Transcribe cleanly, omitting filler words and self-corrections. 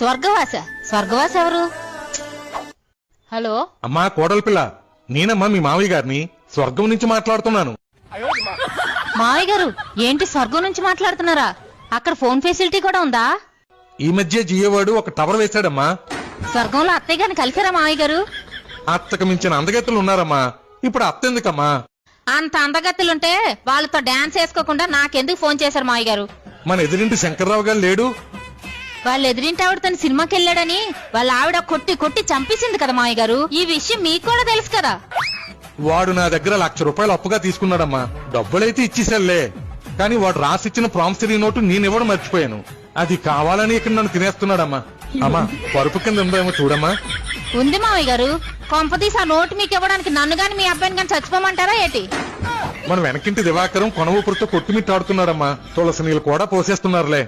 స్వర్గవాస ఎవరు? హలో అమ్మా కోడలి పిల్ల, నేనమ్మా మీ మావయ్య గారిని స్వర్గం నుంచి మాట్లాడుతున్నాను. మావయ్య గారు ఏంటి స్వర్గం నుంచి మాట్లాడుతున్నారా? అక్కడ ఫోన్ ఫెసిలిటీ కూడా ఉందా? ఈ మధ్య జియోవాడు ఒక టవర్ వేశాడమ్మా. స్వర్గంలో అత్తయ్య గారిని కలిసారా మావయ్య గారు? అత్తకు మించిన అందగత్తెలు ఉన్నారమ్మా. ఇప్పుడు అత్త ఎందుకమ్మా? అంత అందగత్తులుంటే వాళ్ళతో డాన్స్ వేసుకోకుండా నాకెందుకు ఫోన్ చేశారు మావయ్య గారు? మన ఎదురింటి శంకర్రావు గారు లేడు? వాళ్ళ ఎదురింటి ఆవిడ తన సినిమాకి వెళ్ళాడని వాళ్ళ ఆవిడ కొట్టి కొట్టి చంపేసింది కదా మావయ్య గారు. ఈ విషయం మీకు కూడా తెలుసు కదా. వాడు నా దగ్గర ₹1,00,000 అప్పుగా తీసుకున్నాడమ్మా. డబ్బులైతే ఇచ్చేసాడులే, కానీ వాడు రాసిచ్చిన ప్రామిసరీ నోటు నేనివ్వడం మర్చిపోయాను. అది కావాలని ఇక్కడ నన్ను తినేస్తున్నాడమ్మా. అమ్మా పరుపు కింద ఉందేమో చూడమ్మా. ఉంది మావయ్య గారు. కొంపతీసి ఆ నోటు మీకు ఇవ్వడానికి నన్ను గాని మీ అబ్బాయిని గాని చచ్చిపోమంటారా ఏంటి? మన వెనకింటి దివాకరం కొన ఊపిరితో కొట్టుమిట్టాడుతున్నాడమ్మా. తులసి నీళ్ళు కూడా పోసేస్తున్నారులే.